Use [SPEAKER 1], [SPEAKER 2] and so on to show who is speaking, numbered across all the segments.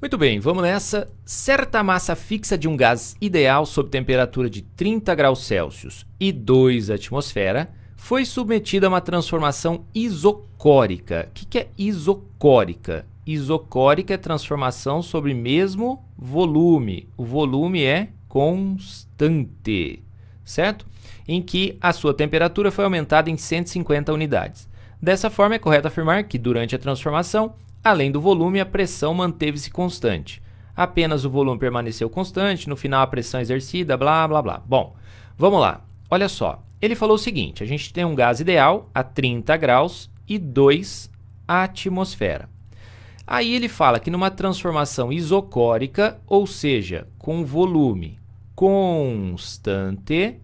[SPEAKER 1] Muito bem, vamos nessa. Certa massa fixa de um gás ideal sob temperatura de 30 graus Celsius e 2 atmosfera foi submetida a uma transformação isocórica. O que é isocórica? Isocórica é transformação sobre mesmo volume. O volume é constante, certo? Em que a sua temperatura foi aumentada em 150 unidades. Dessa forma, é correto afirmar que, durante a transformação, além do volume, a pressão manteve-se constante. Apenas o volume permaneceu constante, no final a pressão exercida, blá, blá, blá. Bom, vamos lá. Olha só, ele falou o seguinte, a gente tem um gás ideal a 30 graus e 2 atmosfera. Aí ele fala que numa transformação isocórica, ou seja, com volume constante,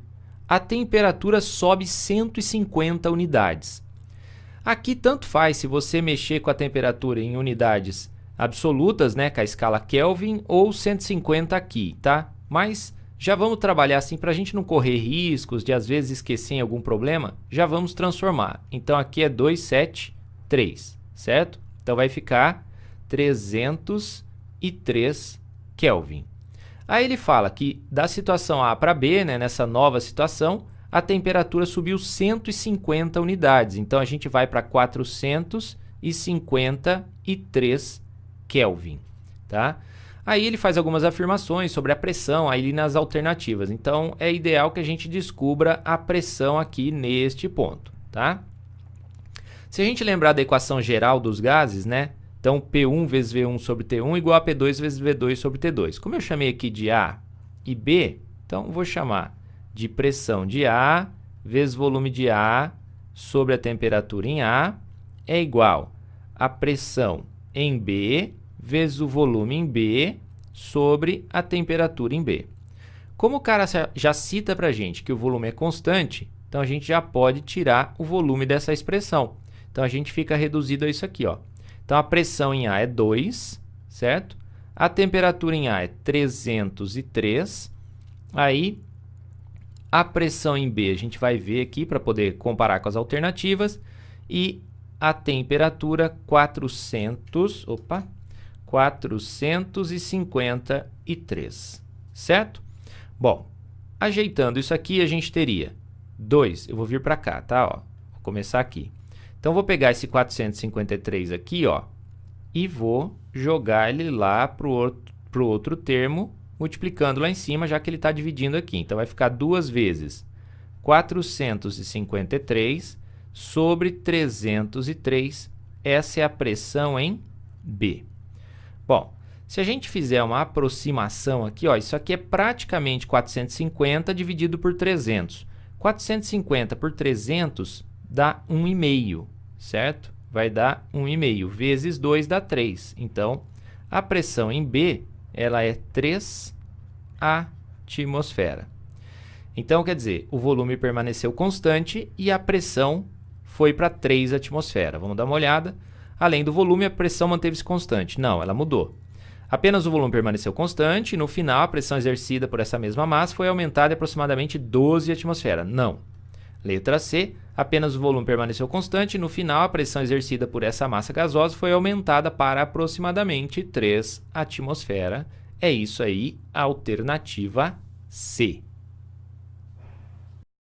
[SPEAKER 1] a temperatura sobe 150 unidades. Aqui tanto faz se você mexer com a temperatura em unidades absolutas, né, com a escala Kelvin, ou 150 aqui, tá? Mas já vamos trabalhar assim para a gente não correr riscos de às vezes esquecer em algum problema, já vamos transformar. Então aqui é 273, certo? Então vai ficar 303 Kelvin. Aí ele fala que da situação A para B, né, nessa nova situação, a temperatura subiu 150 unidades. Então, a gente vai para 453 Kelvin, tá? Aí ele faz algumas afirmações sobre a pressão aí nas alternativas. Então, é ideal que a gente descubra a pressão aqui neste ponto, tá? Se a gente lembrar da equação geral dos gases, né? Então, P1 vezes V1 sobre T1 igual a P2 vezes V2 sobre T2. Como eu chamei aqui de A e B, então vou chamar de pressão de A vezes volume de A sobre a temperatura em A é igual a pressão em B vezes o volume em B sobre a temperatura em B. Como o cara já cita para a gente que o volume é constante, então a gente já pode tirar o volume dessa expressão. Então a gente fica reduzido a isso aqui, ó. Então a pressão em A é 2, certo? A temperatura em A é 303, aí a pressão em B a gente vai ver aqui para poder comparar com as alternativas. E a temperatura 453, certo? Bom, ajeitando isso aqui, a gente teria 2. Eu vou vir para cá, tá? Ó, vou começar aqui. Então, vou pegar esse 453 aqui, ó, e vou jogar ele lá para o outro termo, multiplicando lá em cima, já que ele está dividindo aqui. Então, vai ficar 2 vezes 453 sobre 303. Essa é a pressão em B. Bom, se a gente fizer uma aproximação aqui, ó, isso aqui é praticamente 450 dividido por 300. 450 por 300 dá 1,5, certo? Vai dar 1,5 vezes 2 dá 3. Então, a pressão em B ela é 3 atmosfera. Então, quer dizer, o volume permaneceu constante e a pressão foi para 3 atmosfera. Vamos dar uma olhada. Além do volume, a pressão manteve-se constante. Não, ela mudou. Apenas o volume permaneceu constante e, no final, a pressão exercida por essa mesma massa foi aumentada em aproximadamente 12 atmosferas. Não. Letra C, apenas o volume permaneceu constante e, no final, a pressão exercida por essa massa gasosa foi aumentada para aproximadamente 3 atmosferas. É isso aí, a alternativa C.